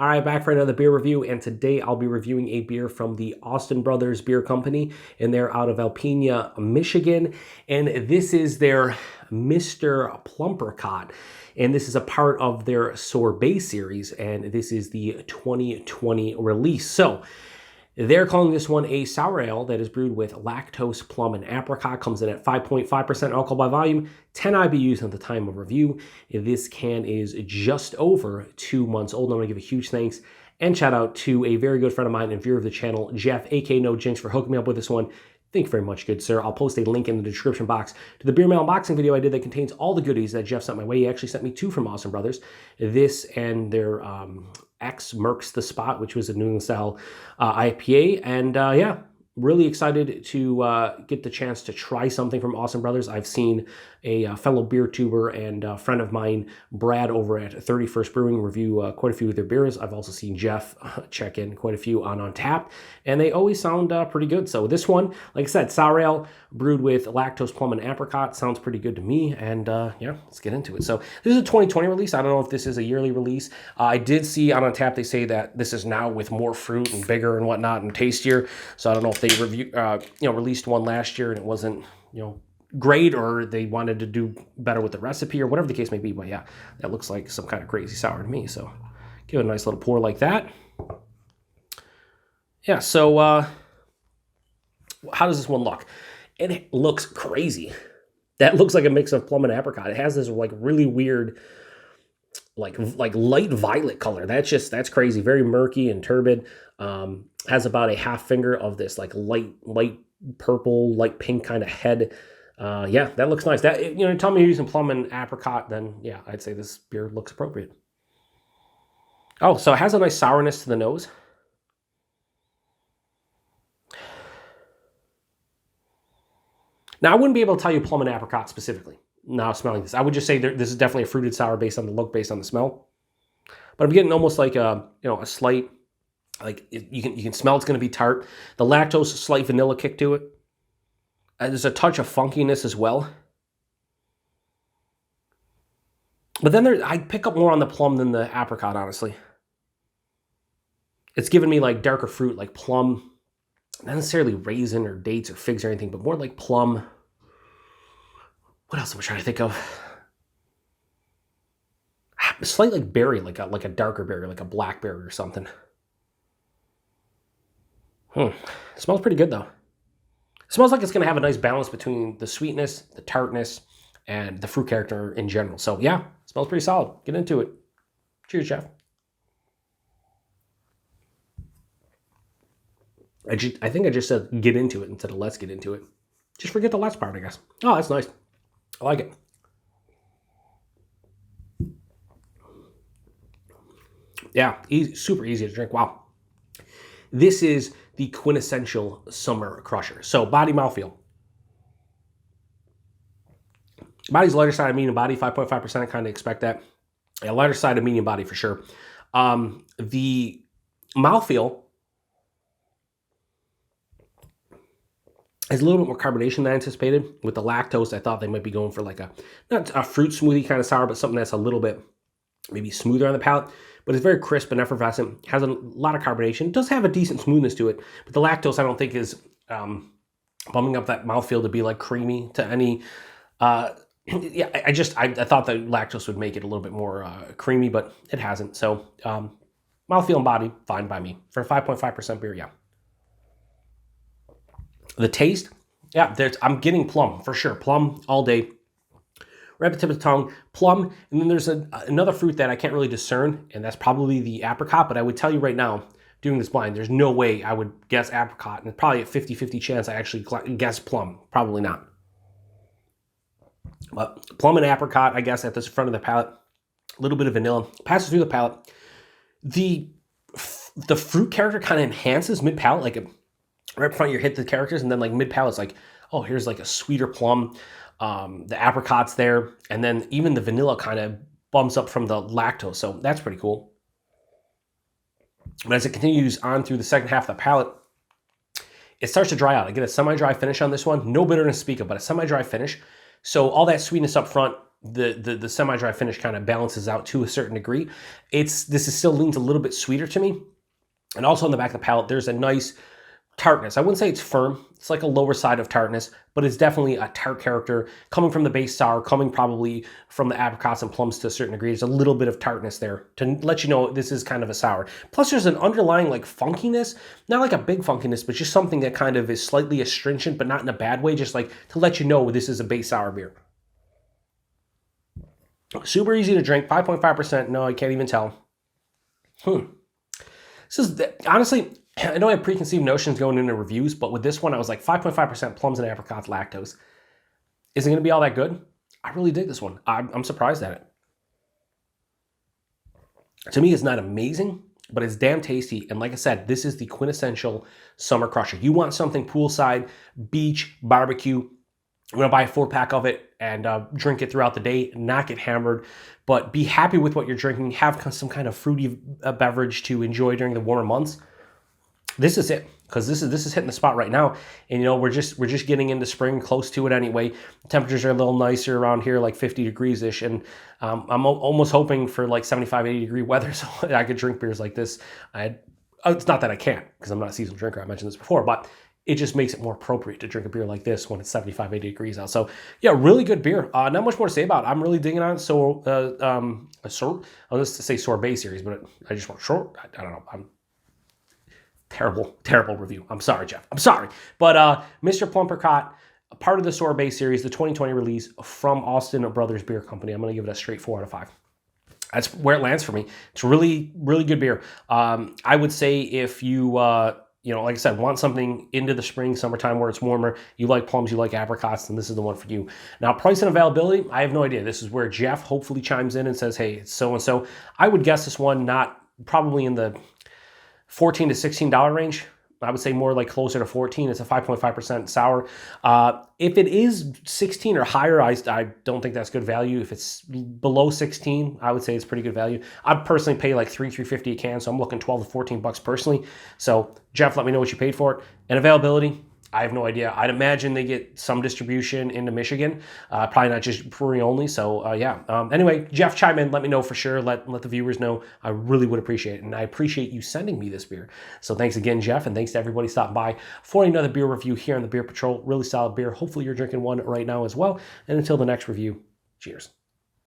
All right, back for another beer review, and today I'll be reviewing a beer from the Austin Brothers Beer Company, and they're out of Alpena, Michigan, and this is their Mr. Plumpricot, and this is a part of their Sourbet series, and this is the 2020 release. So they're calling this one a sour ale that is brewed with lactose, plum, and apricot. Comes in at 5.5% alcohol by volume, 10 IBUs at the time of review. This can is just over 2 months old. And I'm going to give a huge thanks and shout out to a very good friend of mine and viewer of the channel, Jeff, aka NoJinx, for hooking me up with this one. Thank you very much, good sir. I'll post a link in the description box to the beer mail unboxing video I did that contains all the goodies that Jeff sent my way. He actually sent me two from Austin Brothers. This and their X Mercs the Spot, which was a New England style IPA. And yeah, really excited to get the chance to try something from Austin Brothers. I've seen a fellow beer tuber and a friend of mine, Brad, over at 31st Brewing, review quite a few of their beers. I've also seen Jeff check in quite a few on tap, and they always sound pretty good. So this one, like I said, sour ale brewed with lactose, plum, and apricot sounds pretty good to me. And yeah, let's get into it. So this is a 2020 release. I don't know if this is a yearly release. I did see on tap they say that this is now with more fruit and bigger and whatnot and tastier. So I don't know if they released one last year and it wasn't great, or they wanted to do better with the recipe, or whatever the case may be. But yeah, that looks like some kind of crazy sour to me. So give it a nice little pour like that. Yeah, so how does this one look? It looks crazy. That looks like a mix of plum and apricot. It has this like really weird like light violet color. That's crazy. Very murky and turbid. Has about a half finger of this like light purple, light pink kind of head. Yeah, that looks nice. That, tell me you're using plum and apricot, then yeah, I'd say this beer looks appropriate. Oh, so it has a nice sourness to the nose. Now, I wouldn't be able to tell you plum and apricot specifically now smelling this. I would just say this is definitely a fruited sour based on the look, based on the smell. But I'm getting almost like a slight, like you can smell it's going to be tart. The lactose, slight vanilla kick to it. There's a touch of funkiness as well. But then I pick up more on the plum than the apricot, honestly. It's giving me like darker fruit, like plum. Not necessarily raisin or dates or figs or anything, but more like plum. What else am I trying to think of? Slightly like berry, like a darker berry, like a blackberry or something. It smells pretty good though. It smells like it's going to have a nice balance between the sweetness, the tartness, and the fruit character in general. So yeah, it smells pretty solid. Get into it. Cheers, Jeff. I think I just said get into it instead of let's get into it. Just forget the let's part, I guess. Oh, that's nice. I like it. Yeah, super easy to drink. Wow. This is the quintessential summer crusher. So body, mouthfeel. Body's lighter side of medium body, 5.5%. I kind of expect that. A lighter side of medium body for sure. The mouthfeel is a little bit more carbonation than I anticipated. With the lactose, I thought they might be going for like not a fruit smoothie kind of sour, but something that's a little bit maybe smoother on the palate. But it's very crisp and effervescent. Has a lot of carbonation. It does have a decent smoothness to it. But the lactose, I don't think, is bumming up that mouthfeel to be like creamy to any... yeah, I thought that lactose would make it a little bit more creamy, but it hasn't. So mouthfeel and body, fine by me. For a 5.5% beer, yeah. The taste, yeah, I'm getting plum for sure. Plum all day. Right at the tip of the tongue, plum, and then there's another fruit that I can't really discern, and that's probably the apricot, but I would tell you right now, doing this blind, there's no way I would guess apricot, and it's probably a 50-50 chance I actually guess plum. Probably not. But plum and apricot, I guess, at the front of the palate, a little bit of vanilla, passes through the palate. The fruit character kind of enhances mid-palate, like right up front, you hit the characters, and then like mid-palate, it's like, oh, here's like a sweeter plum. The apricot's there, and then even the vanilla kind of bumps up from the lactose, so that's pretty cool. But as it continues on through the second half of the palate, it starts to dry out. I get a semi-dry finish on this one. No bitterness to speak of, but a semi-dry finish. So all that sweetness up front the semi-dry finish kind of balances out to a certain degree. This is still leans a little bit sweeter to me. And also on the back of the palate, there's a nice tartness. I wouldn't say it's firm. It's like a lower side of tartness, but it's definitely a tart character coming from the base sour, coming probably from the apricots and plums to a certain degree. There's a little bit of tartness there to let you know this is kind of a sour. Plus there's an underlying like funkiness, not like a big funkiness, but just something that kind of is slightly astringent, but not in a bad way, just like to let you know this is a base sour beer. Super easy to drink, 5.5%. No, I can't even tell. This is, honestly, I know I have preconceived notions going into reviews, but with this one, I was like 5.5% plums and apricots lactose. Is it going to be all that good? I really dig this one. I'm surprised at it. To me, it's not amazing, but it's damn tasty. And like I said, this is the quintessential summer crusher. You want something poolside, beach, barbecue. I'm going to buy a 4-pack of it and drink it throughout the day, not get hammered, but be happy with what you're drinking. Have some kind of fruity beverage to enjoy during the warmer months. This is it, because this is hitting the spot right now. And, you know, we're just getting into spring, close to it anyway. Temperatures are a little nicer around here, like 50 degrees-ish. And I'm almost hoping for like 75, 80 degree weather so I could drink beers like this. It's not that I can't, because I'm not a seasonal drinker. I mentioned this before, but it just makes it more appropriate to drink a beer like this when it's 75, 80 degrees out. So yeah, really good beer. Not much more to say about it. I'm really digging on it. So I'll just say Sourbet series, but I just want short. I don't know. I'm terrible review. I'm sorry, Jeff. I'm sorry. But Mr. Plumpricot, part of the Sourbet series, the 2020 release from Austin Brothers Beer Company. I'm going to give it a straight 4 out of 5. That's where it lands for me. It's really, really good beer. I would say if you you know, like I said, want something into the spring, summertime where it's warmer, you like plums, you like apricots, then this is the one for you. Now, price and availability, I have no idea. This is where Jeff hopefully chimes in and says, hey, it's so-and-so. I would guess this one probably in the $14 to $16 range. I would say more like closer to 14. It's a 5.5% sour. If it is 16 or higher, I don't think that's good value. If it's below 16, I would say it's pretty good value. I'd personally pay like $3.50 a can, so I'm looking 12 to 14 bucks personally. So Jeff, let me know what you paid for it. And availability, I have no idea. I'd imagine they get some distribution into Michigan, probably not just brewery only. So yeah. Anyway, Jeff, chime in. Let me know for sure. Let the viewers know. I really would appreciate it. And I appreciate you sending me this beer. So thanks again, Jeff. And thanks to everybody stopping by for another beer review here on the Beer Patrol. Really solid beer. Hopefully you're drinking one right now as well. And until the next review, cheers.